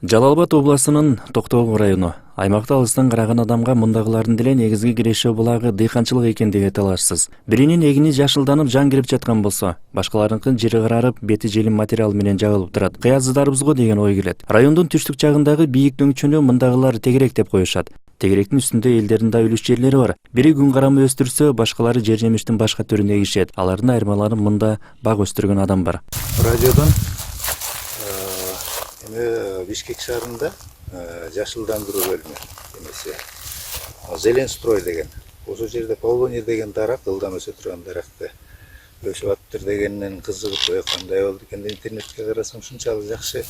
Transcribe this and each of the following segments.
Жалал Абад областынын Токтогул району. Аймакта алыстан караган адамга мындагылардын деле негизги киреши булагы дыйканчылык экендиги талашсыз. Биринин эгини жашылданып жан кирип жаткан болсо, башкаларыныкын жери карарып, бети желим материал менен жабылып турат. Кыяздарыбызго деген ой келет. Райондун түштүк жагындагы бийик дөңчөнү мындагылар тегерек деп коюшат. Тегеректин үстүндө элдердин да үлүш жерлери бар. Бири күн карамы өстүрсө, башкалары жер жемиштин башка түрүн эгишет. Алардын айырмаларын мында бак өстүргөн адам бар. Радиодон Бишкек шаарында жашылдандыруу бөлүмү эмесе Зеленстрой деген. Ошол жерде Павлония деген дарак, ылдам өсө турган даракты өсүп атыптыр дегеннен кызыгып, кандай болду экен деп интернетке карасам, ушунчалык жакшы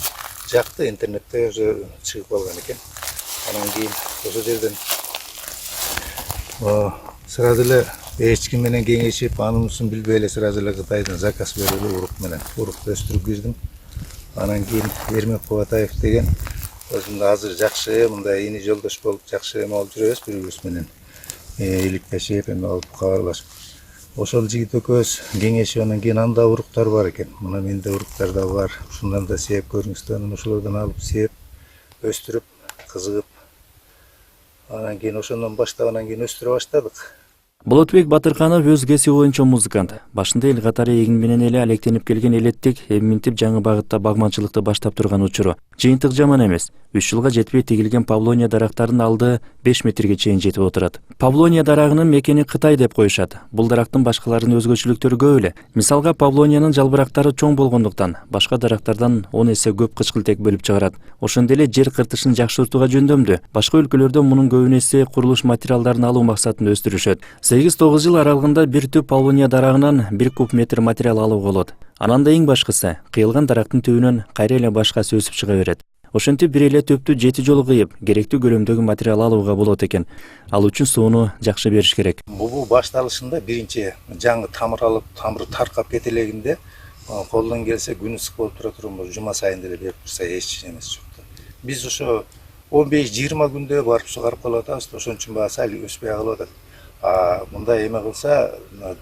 жакты, интернетте уже чыгып калган экен. Анан кийин ошол жерден сразу эле эч ким менен кеңешип, анымсын билбей эле сразу эле Кытайдан заказ берип урук менен урукты өстүрүп кирдим. Анан кийин Эрмек Кубатаев деген өзүндө азыр жакшы мындай ини жолдош болуп жакшы эме болуп жүрөбүз бири-бирибиз менен иликтешип эме болуп кабарлашып. Ошол жигит экөөбүз кеңешип анан кийин анда уруктар бар экен. Мына менде уруктар да бар. Ушундан да сээп көрүңүздөр, анан ошолордон алып сээп, өстүрүп, кызыгып. Анан кийин ошондон баштап анан кийин өстүрө баштадык. Болотбек Батырканов өз кесиби боюнча музыкант. Башында эл катары эгин менен эле алектенип келген элеттик, эминтип жаңы багытта багманчылыкты баштап турган учуру. Жыйынтык жаман эмес. 3 жылга жетпей тигилген Павлония дарактарынын алды 5 метрге чейин жетип отурат. Павлония дарагынын мекени Кытай деп коюшат. Бул дарактын башкаларынын өзгөчөлүктөрү көп эле. Мисалга Павлониянын жалбырактары чоң болгондуктан башка дарактардан 10 эсе көп кычкылтек бөлүп чыгарат. Ошондой эле жер кыртышын жакшыртууга жөндөмдүү. Башка өлкөлөрдө мунун көбүнесе курулуш материалдарын алуу максатында өстүрүшөт. 8-9 жыл аралыгында бир түп Павлония дарагынан 1 куб метр материал алууга болот. Анан да эң башкысы, кыйылган дарактын түбүнөн кайра эле башкасы өсүп чыга берет. Ошентип бир эле төптү 7 жолу кыйып, керектүү көлөмдөгү материал алууга болот экен. Ал үчүн сууну жакшы бериш керек. Бул башталышында биринчи жаңы тамыр алып, тамыры таркап кете элегинде колдон келсе күнү ысык болуп тура турган жума сайын деле берип турса эч эмес жок. Биз ошо 15-20 күндө барып сугарып калып атабыз, ошон үчүн баа сал өспөй калып атат. Мындай эме кылса,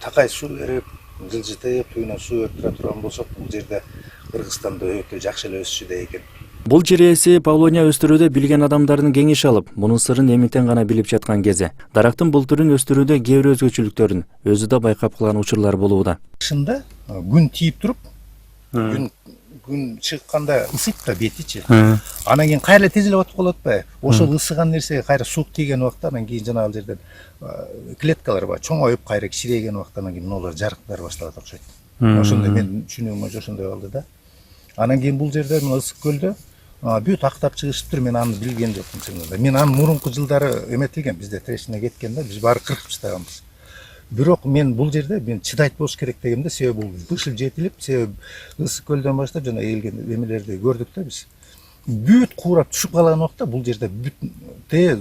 такай суу берип, жылжытып, туйунан суу өтүп тура турган болсок, бул жерде Кыргызстанда өтө жакшы эле өсүшүдө экен. Бул жер ээси Павлония өстүрүүдө билген адамдардын кеңеш алып, мунун сырын эминтен гана билип жаткан кези. Дарактын бул түрүн өстүрүүдө кээ бир өзгөчөлүктөрүн өзү да байкап калган учурлар болууда. Шында күн тийип туруп, күн чыкканда ысыйт да бетичи. Анан кийин кайра тезелеп атып калат атпайбы? Ошол ысыган нерсеге кайра суук тийген убакта анан кийин жанагы жерден клеткалар бар, чоңоюп кайра кичирейген убакта анан кийин мунулар жарыктар башталат окшойт. Ошондой мен түшүнүгүмө ошондой болду да. Анан кийин бул жерде мына ысык көлдө бүт актап чыгышыптыр, мен аны билген жокмун чынында. Мен аны мурунку жылдары эметилген, бизде трещина кеткен да, биз баары кыркып таштаганбыз. Бирок мен бул жерде мен чыдайт болуш керек дегенде, себеби бул бышыл жетилип, себеби ысык көлдөн баштап жана элген эмелерди көрдүк да биз. Бүт куурап түшүп калган убакта бул жерде бүт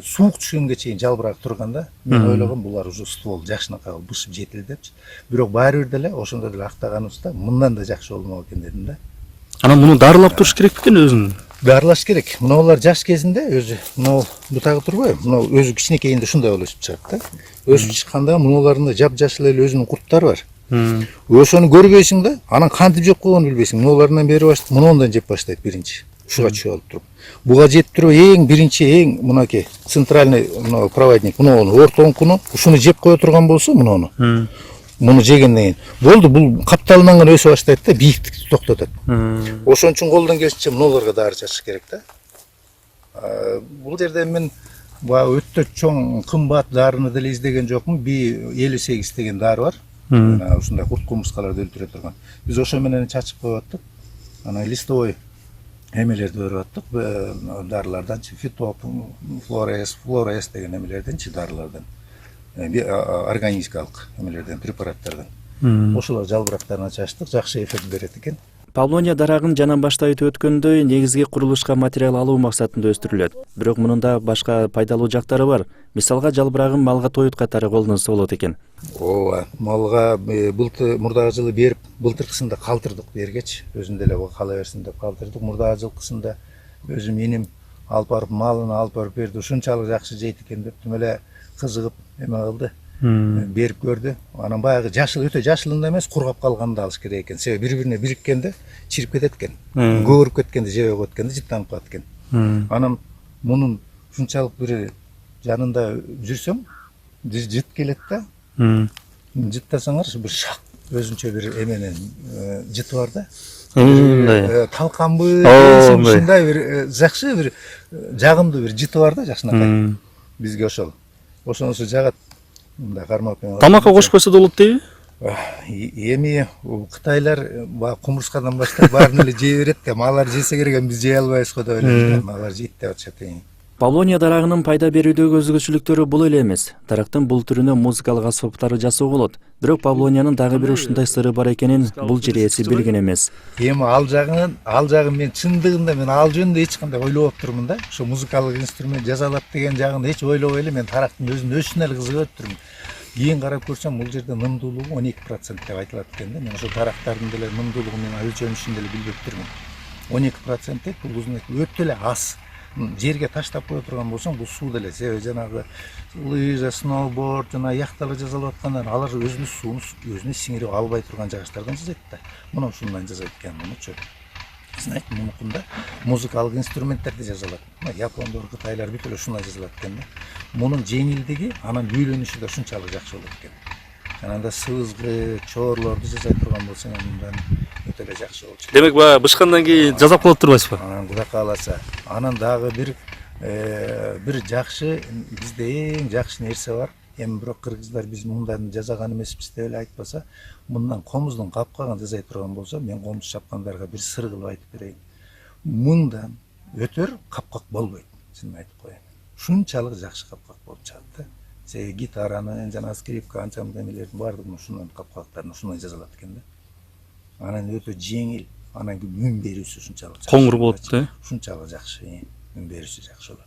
суук түшкөнгө чейин жалбырак турган да. Мен ойлогом булар уже ствол жакшынакай бышып жетилди депчи. Бирок баары бир деле ошондой деле актаганыбызда мындан да жакшы болмок экен дедим да. Анан муну дарылап туруш керек бекен өзүн? Дарылаш керек. Мыналар жаш кезинде өзү мынау бутагы турбайбы? Мынау өзү кичинекейинде ушундай болуп өсүп чыгат да. Өсүп чыкканда мунуларында жапжашыл эле өзүнүн курттары бар. Ошону көрбөйсүң да, анан кантип жеп койгонун билбейсиң. Мунулардан бери баштап, мунундан жеп баштайт биринчи. Ушуга түшүп алып туруп. Буга жетип туруп эң биринчи мынакей центральный проводник муну ортоңкуну ушуну жеп кое турган болсо муну. Муну жегенден кийин болду, бул капталынан гана өсө баштайт да, бийиктикти токтотот. Ошон үчүн колдон келишинче мунуларга дары чачыш керек да. Бул жерде мен өтө чоң кымбат дарыны деле издеген жокмун. B58 деген дары бар. Ушундай курт кумурскаларды өлтүрө турган. Биз ошо менен чачып коюп аттык. Анан листовой эмелерди берип аттык, дарылардан, фитоп, флорес деген эмелерденчи дарылардан. Органическалык эмелерден, препараттардан. Ошолор жалбырактарына чачтык, жакшы эффект берет экен. Павлония дарагын жанан башта айтып өткөндөй, негизги курулушка материал алуу максатында өстүрүлөт. Бирок мунун да башка пайдалуу жактары бар. Мисалга жалбырагын малга тоют катары колдонсо болот экен. Ооба, малга мурдагы жылы берип, былтыркысында калтырдык бергечи, өзүндө эле кала берсин деп калтырдык. Мурдагы жылкысында өзүм иним алып барып малын алып барып берди. Ушунчалык жакшы жейт экен деп тим эле кызыгып эме кылды. Берип көрдү. Анан баягы жашыл, өтө жашылында эмес, кургап калганда алыш керек экен. Себеби бири-бирине бириккенде чирип кетет экен. Көбүрүп кеткенде, жебе коет экенде жыттанып калат экен. Анан мунун ушунчалык бир жанында жүрсөң жыт келет да. Жыттасаңар бир шак өзүнчө бир эменен жыты бар да. Мындай. Талканбы Мындай. ушундай бир жакшы бир жагымдуу бир жыты бар да жакшынакай. Бизге ошол. Ошонусу жагат. Мындай кармап менен. Тамакка кошпойсо да болот дейби? Эми Кытайлар кумурскадан баштап баарын эле жей берет да, алар жесе керек, биз жей албайбыз го деп ойлойм. Алар жейт деп атышат. Павлония дарагынын пайда берүүдөгү өзгөчөлүктөрү бул эле эмес. Дарактын бул түрүнө музыкалык аспаптары жасоо болот. Бирок Павлониянын дагы бир ушундай сыры бар экенин бул жер ээси билген эмес. Эми ал жагын мен чындыгында мен ал жөнүндө эч кандай ойлобоп турмун да. Ошо музыкалык инструмент жасалат деген жагында эч ойлобой эле мен тарактын өзүнө эле кызыгып турмун. Кийин карап көрсөм бул жерде нымдуулугу 12% деп айтылат экен да. Мен ошо тарактардын деле нымдуулугу менен өлчөмүшүн деле билбеп турмун. 12% деп бул өтө эле аз. Жерге таштап кое турган болсоң бул суу деле себеби жанагы лыжа, сноуборд, жана яхталар жасалып аткандар алар өзүнүн сууну өзүнө сиңирип албай турган жагыштардан жасайт да. Мына ушундан жасайт экен мунучу. Знайт, мунукунда музыкалык инструменттерди жасалат. Япондор, Кытайлар бүт эле ушундай жасалат экен да. Мунун жеңилдиги, анан үйлөнүшү да ушунчалык жакшы болот экен. Ананда сыбызгы, чоорлорду жасай турган болсоң андан өтө эле жакшы болчу. Демек баягы бышкандан кийин жасап калып турбайсызбы? Анан Кудай кааласа, анан дагы бир жакшы бизде эң жакшы нерсе бар. Эми бирок кыргыздар биз мындан жасаган эмеспиз деп эле айтпаса, мындан комуздун капкагын жасай турган болсо, мен комуз чапкандарга бир сыр кылып айтып берейин. Мындан өтөр капкак болбойт, чынын айтып коеюн. Ушунчалык жакшы капкак болуп чыгат да. Гитаранын жана скрипка ансамбль эмелердин баардыгын ушундан капкактарын ушундай жасалат экен да. Анан өтө жеңил, анан үн берүүсү ушунчалык жакшы. Коңур болот да. Ушунчалык жакшы, үн берүүсү жакшы болот.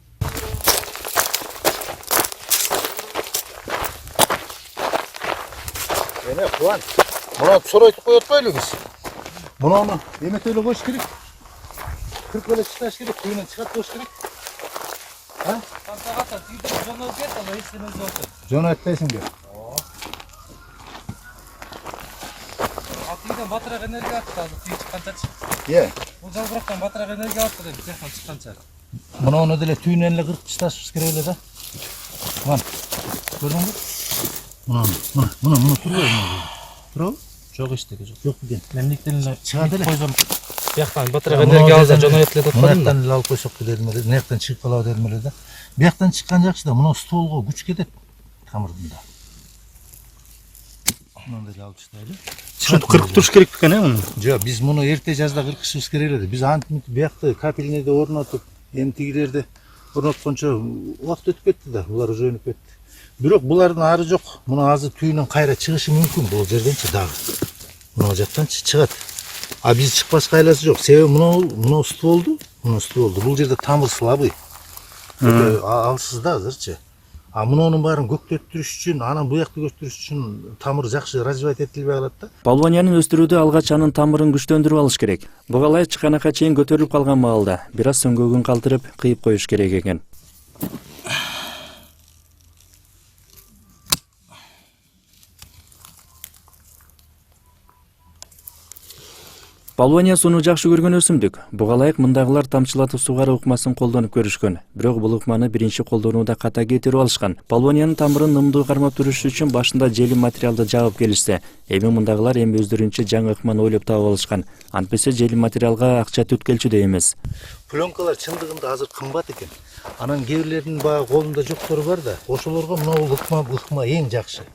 Эне Кубан, муну соройтуп коюп атпайлыбы биз? Муну эметип эле коюш керек. Кырып эле чыгаш керек, күйүнөн чыгат болуш керек. Жон айтпайсың бе? Атыйдан батыраак энергия атты, азыр түйүп чыкканчачы. Бул жалбырактан батыраак энергия атты деп жактан чыкканча. Муну деле түйүнөн эле кырып ташташыбыз керек эле да. Мына. Көрдүңбү? Мына турбайбы? Турабы? Жок эчтеги жок. Жок деген. Мемлекеттен эле чыгат эле. койсом бияктан батыраак энергия алса жоноет эле деп коюм да. Мынаяктан эле алып койсок дедим эле, мынаяктан чыгып калабы дедим эле да. Бияктан чыккан жакшы да, мына стволго күч кетет тамырында. Мындай эле алып таштайлы. Ушинтип кыркып туруш керек экен, муну. Жок, биз муну эрте жазда кыркышыбыз керек эле. Биз антип биякты капельныйды орнотуп, эмтигилерди орноткончо убакыт өтүп кетти да, булар уже өнүп кетти. Бирок булардын ары жок, муну азыр түйүнөн кайра чыгышы мүмкүн бул жерденчи дагы. Мына жактанчы чыгат. А биз чыкпашка айласы жок. Себеби мына стволду, бул жерде тамыр слабый. Алсыз да азырчы. А мунунун баарын көктөттүрүш үчүн, анан буякты көтөрүш үчүн тамыр жакшы развивать этилбей калат да. Павлониянын өстүрүүдө алгач анын тамырын күчтөндүрүп алыш керек. Бугалай чыканакка чейин көтөрүлүп калган маалда бир аз сөңгөгүн калтырып кыйып коюш керек экен. Павлония сууну жакшы көргөн өсүмдүк. Буга ылайык мындагылар тамчылатып сугаруу ыкмасын колдонуп көрүшкөн. Бирок бул ыкманы биринчи колдонууда ката кетирип алышкан. Павлониянын тамырын нымдуу кармап туруш үчүн башында желим материалды жабып келишсе, эми мындагылар эми өздөрүнчө жаңы ыкманы ойлоп таап алышкан. Антпесе желим материалга акча түткелчүдөй эмес. Пленкалар чындыгында азыр кымбат экен. Анан кээ бирлердин баягы колунда жоктору бар да, ошолорго мына бул ыкма эң жакшы.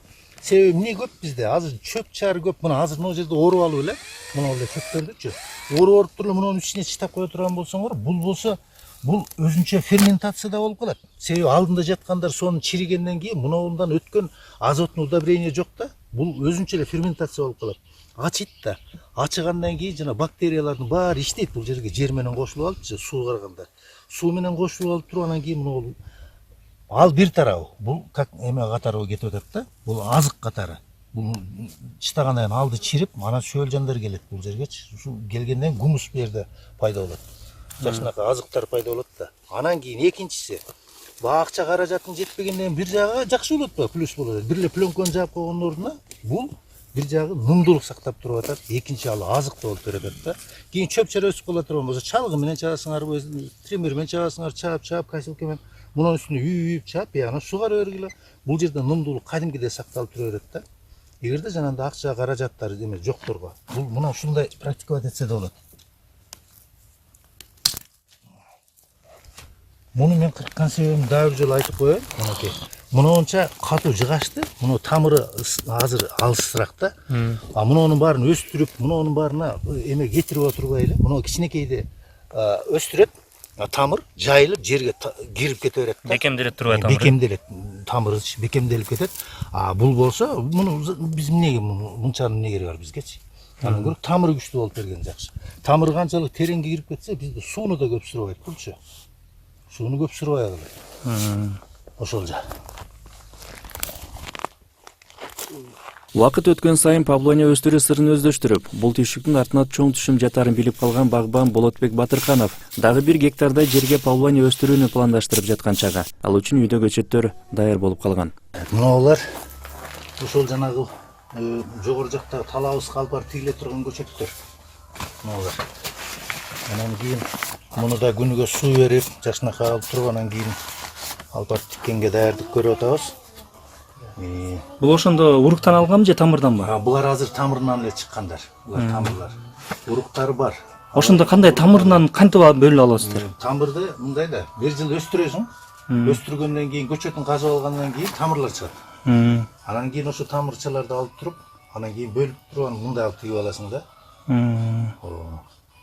Себеби эмне көп бизде? Азыр чөп чаар көп. Мына азыр мына жерде оруп алып эле, мына эле чөптөрдүчү. Оруп туруп мунун ичине чытап кое турган болсоңор, бул болсо бул өзүнчө ферментация да болуп калат. Себеби алдында жаткандар сонун чиригенден кийин мунун өткөн азоттун удобрение жок да, бул өзүнчө эле ферментация болуп калат. Ачыйт да. Ачыгандан кийин жана бактериялардын баары иштейт бул жерге жер менен кошулуп алыпчы, суу караганда. Суу менен кошулуп алып туруп анан кийин муну ал бир тарабы, бул как эме катары кетип атат да, бул азык катары. Бул чытагандан кийин алды чирип, анан шөөл жандар келет бул жергечи. Ушу келгенден гумус бу жерде пайда болот. Жакшынакай азыктар пайда болот да. Анан кийин экинчиси, баа акча каражаттын жетпегенден бир жагы жакшы болот да, плюс болот. Бир эле пленканы жаап койгондун ордуна бул бир жагы нымдуулук сактап туруп атат, экинчи ал азык болуп берет да. Кийин чөп чара өсүп кала турган болсо, чалгы менен чабасыңар, тример менен чабасыңар, чаап, касилке менен мунун үстүнө үйүп чаап, аны сугара бергиле. Бул жерде нымдуулук кадимкидей сакталып тура берет да. Эгерде жанагындай акча каражаттар эме жокторго, бул мына ушундай практиковать этсе да болот. Муну мен кырккан себебим дагы бир жолу айтып коеюн, мынакей. Мунунча катуу жыгашты, муну тамыры азыр алысыраак да. А мунунун баарын өстүрүп, мунунун баарына эме кетирип отурбай эле, муну кичинекейди өстүрөт, тамыр жайылып жерге кирип кете берет да. Бекемделет турбайт тамыр. Бекемделет, тамыры бекемделип кетет. А бул болсо, муну биз эмнеге мунчанын эмне кереги бар бизгечи? Анан көрүп тамыры күчтүү болуп берген жакшы. Тамыр канчалык тереңге кирип кетсе, бизде сууну да көп сурабайт булчу. Сууну көп сурабай калат. Ошол жа. Убакыт өткөн сайын Павлония өстүрүү сырын өздөштүрүп, бул түйшүктүн артына чоң түшүм жатарын билип калган багбан Болотбек Батырханов дагы 1 гектардай жерге Павлония өстүрүүнү пландаштырып жаткан чагы. Ал үчүн үйдө көчөттөр даяр болуп калган. Мыналар ошол жанагы жогору жактагы талабыбызга алып барып тигиле турган көчөттөр. Мыналар. Анан кийин муну да күнүгө суу берип, жакшынакай алып туруп, анан кийин алып барып тиккенге даярдык көрүп атабыз. Бул ошондо уруктан алганбы же тамырданбы? Булар азыр тамырынан эле чыккандар. Булар тамырлар. Уруктары бар. Ошондо кандай тамырынан кантип бөлүп аласыздар? Тамырды мындай да, бир жыл өстүрөсүң. Өстүргөндөн кийин көчөтүн казып алгандан кийин тамырлар чыгат. Анан кийин ошо тамырчаларды алып туруп, анан кийин бөлүп туруп, мындай алып тигип аласың да.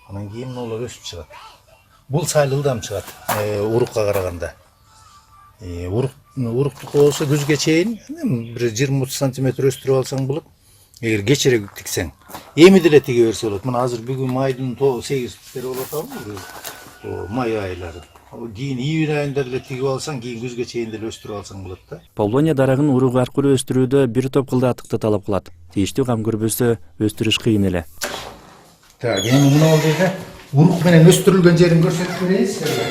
Анан кийин мыналар өсүп чыгат. Бул сайыл ылдам чыгат, урукка караганда. Уруктуку болсо күзгө чейин бир 20-30 сантиметр өстүрүп алсаң болот. Эгер кечирээк тиксең, эми деле тиге берсе болот. Мына азыр бүгүн майдын 8-тери болуп атабы, май айлары. Кийин июнь айында деле тигип алсаң, кийин күзгө чейин деле өстүрүп алсаң болот да. Павлония дарагын урук аркылуу өстүрүүдө бир топ кылдааттыкты талап кылат. Тийиштүү кам көрбөсө өстүрүш кыйын эле. Так, эми мына жерде урук менен өстүрүлгөн жерин көрсөтүп берейин силерге.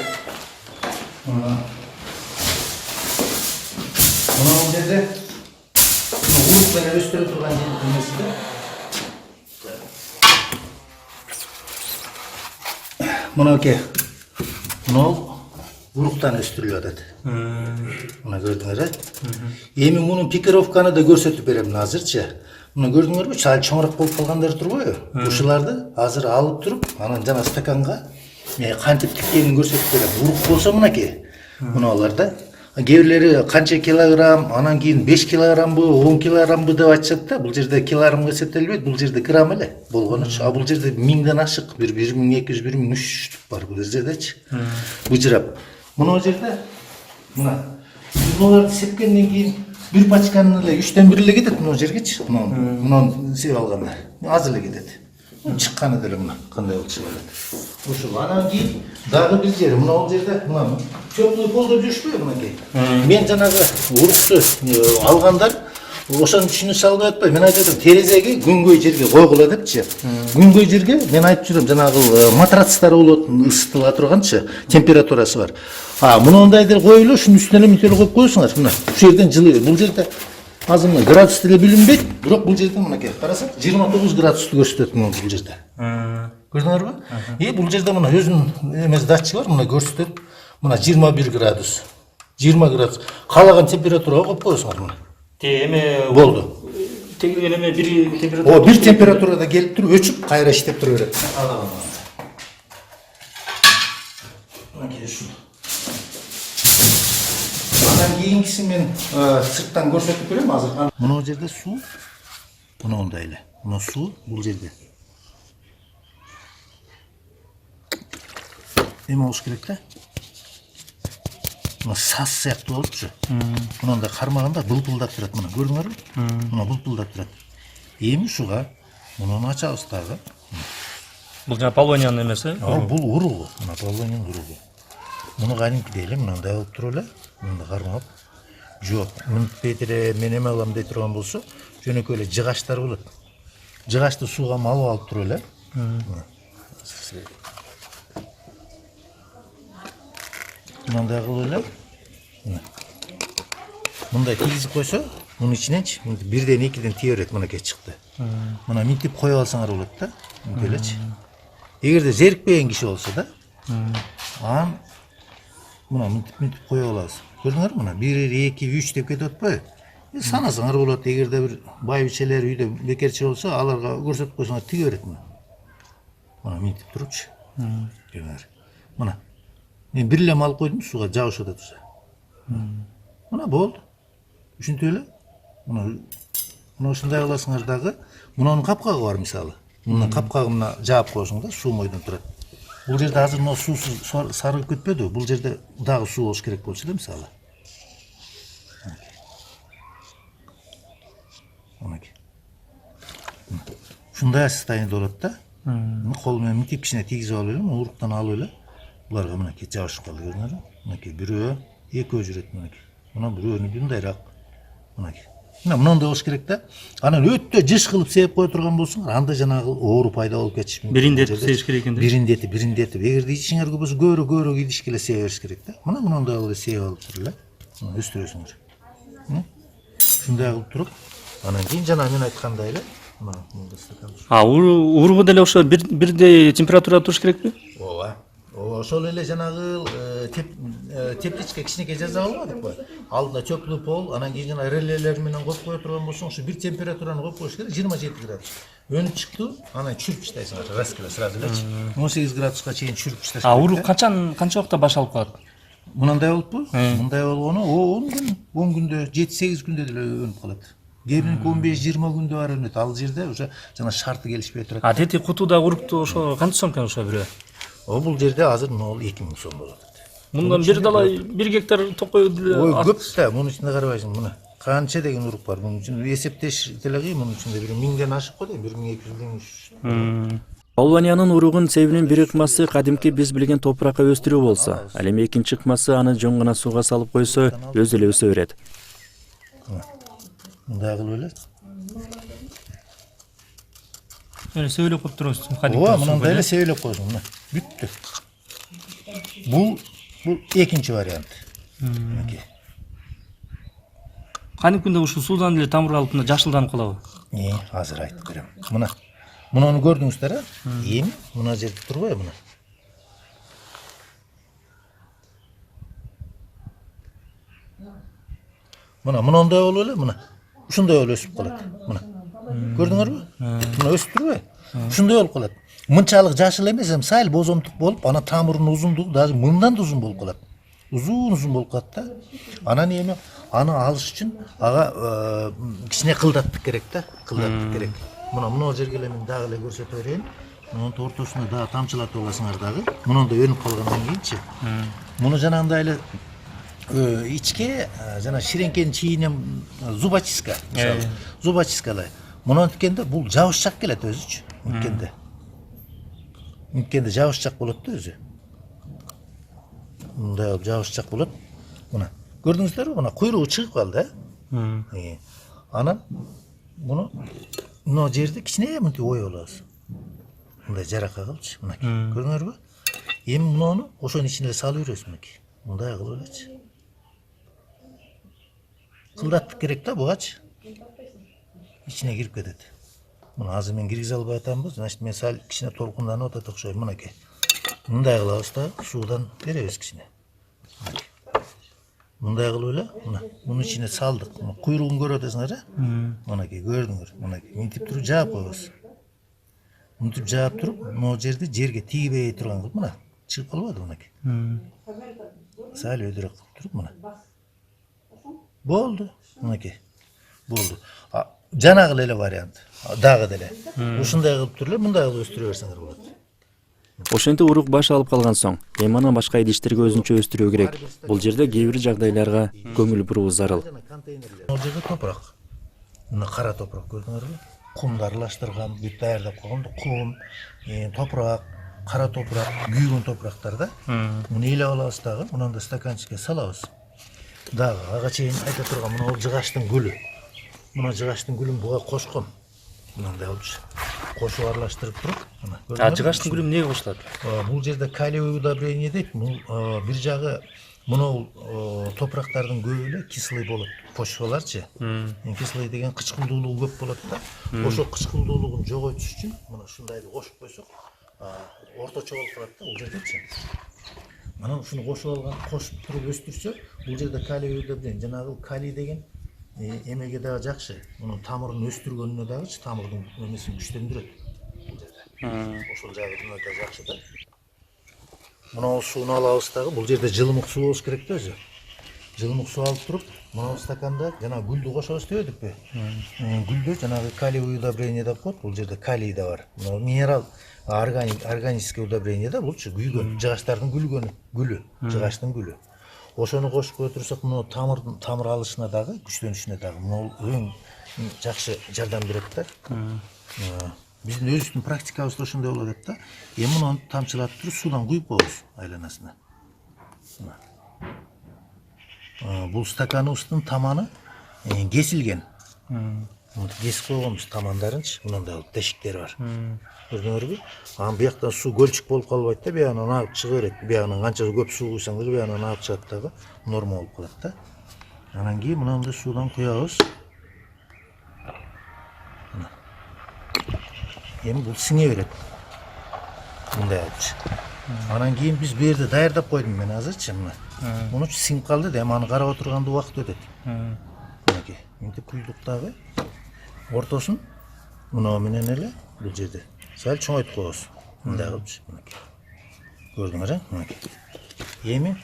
Мына жерде урук менен өстүрүлүп турган жердин эмеси да. Мынакей. Мына уруктан өстүрүлүп атат. Мына көрдүңөр, эми мунун пикировканы да көрсөтүп берем азырчы. Мына көрдүңөрбү, чал чоңураак болуп калгандары турбайбы? Ушуларды азыр алып туруп, анан жана стаканга кантип тиккенин көрсөтүп берем. Урук болсо мынакей. Мыналарда кээ бирлери канча килограмм, анан кийин 5 килограммбы, 10 килограммбы деп айтышат да. Бул жерде килограммга эсептелбейт, бул жерде грамм эле болгонучу. А бул жерде 1000ден ашык, 1200, 1300 бар бул жердечи. Быжырап. Мына жерде мына буларды сепкенден кийин бир пачканын эле 3төн 1 эле кетет мына жергечи. Мына сеп алганда аз эле кетет. Чыкканы деле мына кандай болуп чыгат. Ушул анан кийин дагы бир жери мына бул жерде мына чөптү пол деп жүрүшпөйбү мынакей. Мен жанагы урукту алгандар ошону түшүнүп салбай атпайбы. Мен айтып атам, терезеге күнгөй жерге койгула депчи. Күнгөй жерге мен айтып жүрөм, жанагы матрацтар болот, ысытыла турганчы, температурасы бар. Мындай деле коюлу, ушунун үстүнө мынтип эле коюп коесуңар. Мына ушул жерден жылы. Бул жерде азыр мына градус деле билинбейт, бирок бул жерде мынакей карасаң 29 градусту көрсөтөт мына бул жерде. Көрдүңөрбү? Бул жерде мына өзүнүн эмеси датчиги бар, мына көрсөтөт. Мына 21 градус. 20 градус. Каалаган температурага коюп коесуңар мына. Эме Болду. тегилген эме бир температура. Бир температурада келип туруп, өчүп, кайра иштеп тура берет. Мынакей ушул. Андан кийинкиси мен сырттан көрсөтүп берем азыр. Мына жерде суу. Мына мындай эле. Мына суу бул жерде. Эме болуш керек да. Мына саз сыяктуу болупчу. Мындай кармаганда былпылдап турат, мына көрдүңөрбү? Мына былпылдап турат. Эми ушуга муну ачабыз дагы. Бул жана Павлониянын эмеси? Бул уругу, мына Павлониянын уругу. Муну кадимкидей эле мындай алып туруп эле, мындай кармап. Жок, мынтпейт эле мен эме алам дей турган болсо, жөнөкөй эле жыгаштар болот. Жыгашты сууга малып алып туруп эле. Мындай кылып эле. Мындай тийгизип койсо, мунун ичиненчи 1ден 2ден тие берет, мынакей чыкты. Мына минтип коюп алсаңар болот да. Мынтип элечи. Эгерде зерикпеген киши болсо да, анан мына минтип коюп алабыз. Көрдүңөрбү мына 1, 2, 3 деп кетип атпайбы? Санасаңар болот. Эгерде бир байбичелер үйдө бекерчи болсо, аларга көрсөтүп койсоңар тиге берет мына. Мына минтип турупчу. Мына. Мен бир эле алып койдум, сууга жабышып атат уже. Мына болду. Ушинтип эле. Мына ушундай кыласыңар дагы. Мунун капкагы бар мисалы. Мунун капкагын жаап коесуң да, суу мойдон турат. Бул жерде азыр мына суусуз сарыгып кетпеди. Бул жерде дагы суу болуш керек болчу да мисалы. Ушундай состояниеде болот да. Кол менен минтип кичине тийгизип алып эле, уруктан алып эле. Буларга мынакей жабышып калды, көрдүңөрбү? Мынакей бирөө, экөө жүрөт мынакей. Мына бирөөнү мындайраак. Мынакей. Мындай болуш керек да. Анан өтө жыш кылып сээп кое турган болсоңор, анда жанагы оору пайда болуп кетиши мүмкүн. Бириндетип сееш керек экен да. Бириндетип. Эгерде ичиңер көп болсо, көөрө идишке эле сée бериш керек да. Мындай кылып сээп алып туруп эле. Өстүрөсүңөр. Ушундай кылып туруп, анан кийин жана мен айткандай эле, мында стакан. Ургу деле ошо бирдей температурада туруш керекпи? Ооба. Ошол эле жанагы тепличке кичинекей жаза албадыкпы? Алдында теплый пол, анан кийин жана релелер менен коюп кое турган болсоң, ушу бир температураны коюп коюш керек, 27 градус. Өнүп чыкты, анан чүрүп таштайсыңар, раскеле сразу элечи. 18 градуска чейин чүрүп ташташ. Урук канча убакытта баш алып калат? Мындай болуппу? Мындай болгону 10 күндө, 7-8 күндө деле өнүп калат. Кээ бириники 15-20 күндө бар өнөт. Ал жерде уже жана шарты келишпей турат. Тети кутуда урукту ошо канча сом экен ошо бирөө? Бул жерде азыр 2000 сом болот. Мындан бир далай 1 гектар токой деле. Ой, көп да, мунун ичинде карабайсың, мына. Канча деген урук бар. Мунун үчүн эсептеш деле кыйын, мунун ичинде бир 1000ден ашык го, 1200ден. Албаниянын уругунун себинин бир ыкмасы кадимки биз билген топуракка өстүрүү болсо, ал эми экинчи ыкмасы аны жөн гана сууга салып койсо, өзү эле өсө берет. Мындай кылып эле. Сөйлөп коюп турабыз. Ооба, мындай эле сөйлөп койсуң, мына. Бүттү. Бул экинчи вариант. Кадимкинде ушул суудан эле тамыр алып мына жашылданып калабы? Азыр айтып берем. Мунуну көрдүңүздөр, эми мына жерде турбайбы мына. Мындай болуп эле, мына. Ушундай болуп өсүп калат. Мына. Көрдүңөрбү? Мына өсүп турбайбы? Ушундай болуп калат. Мынчалык жашыл эмес, сайыл бозомтук болуп, ана тамырынын узундугу даже мындан да узун болуп калат. Узун болуп калат да. Анан эми аны алыш үчүн ага кичине кылдаттык керек да, кылдаттык керек. Мына жерге эле мен дагы эле көрсөтө берейин. Мунун ортосуна дагы тамчылатып аласыңар дагы. Мунунда өнүп калгандан кийинчи. Муну жанагындай эле ичке жана ширеңкенин чийинен зубочистка, мисалы. Зубочисткалай. Мунунткенде бул жабышчак келет өзүчү. Мүмкенде жабышчак болот да өзү. Мындай болуп жабышчак болот. Мына. Көрдүңүздөрбү? Мына куйругу чыгып калды, Анан мына жерде кичине мынтип ой алабыз. Мындай жарака кылчы, мынакей. Көрдүңөрбү? Эми муну ошонун ичине салып беребиз мынакей. Мындай кылып элечи. Кылдаттык керек да бугачы. Ичине кирип кетет. Мына азыр мен киргизе албай атамбы, значит мен сал кичине толкунданып атат окшойт, мынакей. Мындай кылабыз да, суудан беребиз кичине. Мындай кылып эле, мына мунун ичине салдык. Куйругун көрүп атасыңар, Мынакей, көрдүңөр, мынакей. Минтип туруп жаап коебуз. Минтип жаап туруп, могу жерде жерге тийбей турган кылып, мына чыгып калбады мынакей. Сал өйдөрөк кылып туруп, мына. Болду, мынакей. Болду. Жанагы эле вариант. Дагы деле. Ушундай кылып туруп эле, мындай кылып өстүрө берсеңер болот. Ошентип урук баш алып калган соң, эми анан башка идиштерге өзүнчө өстүрүү керек. Бул жерде кээ бир жагдайларга көңүл буруу зарыл. Бул жерде топурак. Мына кара топурак көрдүңөрбү? Кумду аралаштырган, бүт даярдап койгон кум, топурак, кара топурак, күйгөн топурактар да. Муну элеп алабыз дагы, мунун да стаканчикке салабыз. Дагы ага чейин айта турган мына жыгаштын гүлү. Мына жыгаштын гүлүн буга кошкон. Мындай болчу. Кошуп аралаштырып туруп, мына. Жыгаштын гүлү эмнеге кошулат? Бул жерде калий удобрение дейт. Бул бир жагы Мынау топырақтардың көбі эле кислый болот. Почваларчы. Кислый деген кычкылдуулугу көп болот да. Ошо кычкылдуулугун жоготуш үчүн мына ушундайды кошуп койсок, орточо болуп калат да бул жердечи. Анан ушуну кошуп туруп өстүрсө, бул жерде калий удобрение, жанагы калий деген эмеге дагы жакшы. Мунун тамырын өстүргөнүнө дагычы тамырдын эмесин күчтөндүрөт. Ошол жагынан да жакшы да. Мына сууну алабыз дагы, бул жерде жылымык суу болуш керек да өзү. Жылымык суу алып туруп, мына стаканда жана гүлдү кошобуз дебедикпи? Гүлдө жанагы калий удобрение деп коет, бул жерде калий да бар. Мына минерал органический удобрение да, булчу күйгөн, жыгачтардын гүлү, жыгачтын гүлү. Ошону кошуп кое турсак, мына тамыр алышына дагы, күчтөнүшүнө дагы мына эң жакшы жардам берет да. Биздин өзүбүздүн практикабызда ошондой болот да. Эми муну тамчылатып туруп суудан куюп коебуз айланасына. Бул стаканыбыздын таманы кесилген. Кесип койгонбуз тамандарынчы, мындай тешиктери бар. Көрдүңөрбү? Анан бияктан суу көлчүк болуп калбайт да, биягынан агып чыга берет. Биягынан канча көп суу куйсаң да, биягынан агып чыгат дагы, норма болуп калат да. Анан кийин мындай суудан куябыз. Эми бул сиңе берет. Мындай алчы. Анан кийин биз бу жерде даярдап койдум мен азырчы мына. Муну сиңип калды да, эми аны карап отурганда убакыт өтөт. Мынакей, мынтип куйдук дагы. Ортосун мына менен эле бул жерде сәл чоңойтуп коебуз. Мындай кылыпчы, мынакей. Көрдүңөр, мынакей. Эми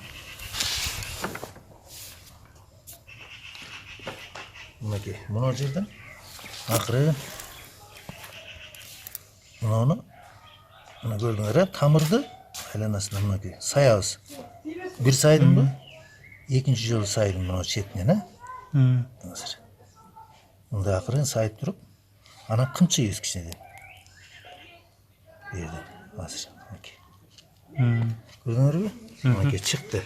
мынакей, мына жерден акырын мына көрдүңөр, тамырды айланасына мынакей саябыз. Бир сайдымбы? Экинчи жолу сайдым мына четинен, азыр. Мындай акырын сайып туруп, анан кымчыйбыз кичинеден. Берди, азыр. Көрдүңөрбү? Мынакей чыкты.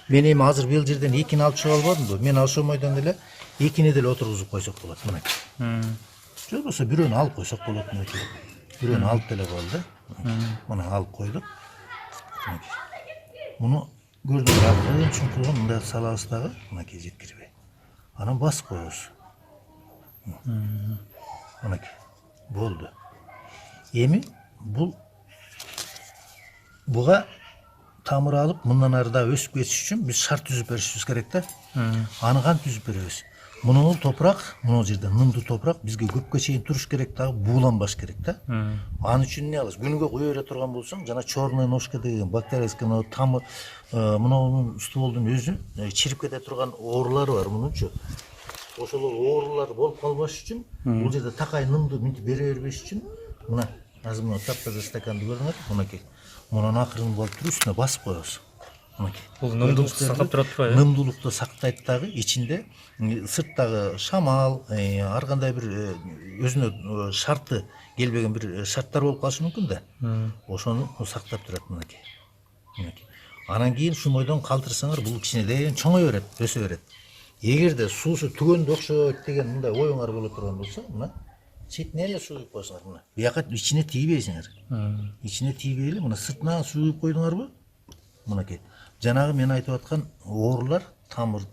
Мен эми азыр бул жерден экини алып чыга албадымбы? Мен ошомойдон эле экини деле отургузуп койсок болот, мынакей. Же болбосо бирөөнү алып койсок болот, мынакей. Бирөөнү алып деле болду. Мына алып койдук. Муну көрдүңөр, акырын чуңкурган мындай салабыз дагы, мынакей жеткирбей. Анан басып коебуз. Мынакей. Болду. Эми буга тамыр алып, мындан ары да өсүп кетиш үчүн биз шарт түзүп беришибиз керек да. Аны кантип түзүп беребиз? Мунун топурак, мына жерде нымдуу топурак бизге көпкө чейин туруш керек дагы, бууланбаш керек да. Аны үчүн эмне кылабыз? Күнүгө кое бере турган болсоң, жана черная ножка деген бактериялык тамыр, мунун стволдун өзү чирип кете турган оорулары бар мунунчу. Ошол оорулар болуп калбаш үчүн, бул жерде такай нымды мынтип бере бербеш үчүн, мына азыр мына таптаза стаканды көрдүңөр, мынакей. Мунун акырын болуп туруп үстүнө басып коебуз. Бул нымдуулукту сактап турат турбайбы? Нымдуулукту сактайт дагы, ичинде сырттагы шамал, ар кандай бир өзүнө шарты келбеген бир шарттар болуп калышы мүмкүн да. Ошону сактап турат мынакей. Анан кийин шумойдон калтырсаңар, бул кичинеден чоңой берет, өсө берет. Эгерде суусу түгөндө окшойт деген мындай оюңар боло турган болсо, мына четине эле суу куюп койсоңор, мына. Бияка ичине тийбейсиңер. Ичине тийбей эле мына сыртынан суу куюп койдуңарбы? Мынакей. Жанагы мен айтып аткан оорулар, тамыр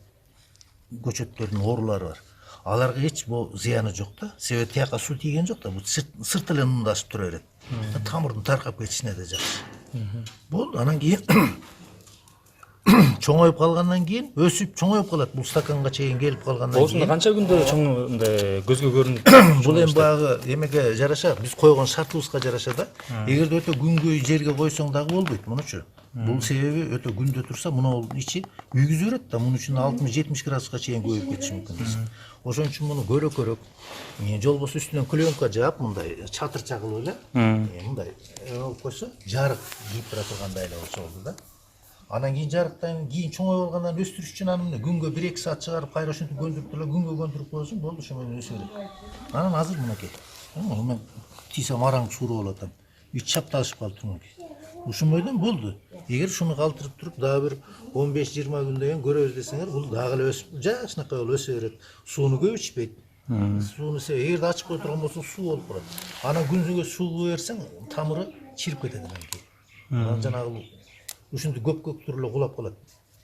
көчөттөрдүн оорулары бар. Аларга эч зыяны жок да. Себеби тияка суу тийген жок да, бул сырт эле нымдашып тура берет. Тамырдын таркап кетишине да жакшы. Болду, анан кийин чоңоюп калгандан кийин өсүп чоңоюп калат. Бул стаканга чейин келип калгандан кийин. Болсун канча күндө чоң көзгө көрүнүп. Бул эми баягы эмеге жараша, биз койгон шартыбызга жараша да. Эгерде өтө күнгөй жерге койсоң дагы болбойт мунучу. Бул себеби өтө күндө турса, мунун ичи үйгүзүп берет да, мунун үчүн 60-70 градуска чейин көбөйүп кетиши мүмкүн. Ошон үчүн муну көрөк-көрөк, жолбосо үстүнөн клеенка жаап, мындай чатырча кылып эле, мындай болуп койсо, жарык кийип тура тургандай эле болсо болду да. Анан кийин жарыктан кийин чоңоюп алгандан өстүрүш үчүн аны күнгө 1-2 саат чыгарып, кайра ошентип көндүрүп туруп, күнгө көндүрүп койсоң болду, ошо менен өсө берет. Анан азыр мынакей. Мен тийсем араң сууруп алатам. Үч чапташып калыптыр мынакей. Ушунбойдон болду. Эгер шуну калтырып туруп дагы бир 15-20 күндөн кийин көрөбүз десеңер, бул дагы эле өсүп, жакшынакай болуп өсө берет. Сууну көп ичпейт. Сууну эгерде ачып кое турган болсоң, суу болуп калат. Анан күнүгө суу куя берсең, тамыры чирип кетет анан кийин. Анан жанагы ушинтип көк-көк туруп эле кулап калат.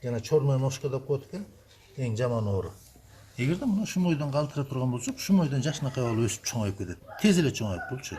жана черная ножка деп коет экен, эң жаман оору. Эгерде мына шумойдон калтыра турган болсок, шумойдон жакшынакай болуп өсүп чоңоюп кетет. Тез эле чоңоюп болчу.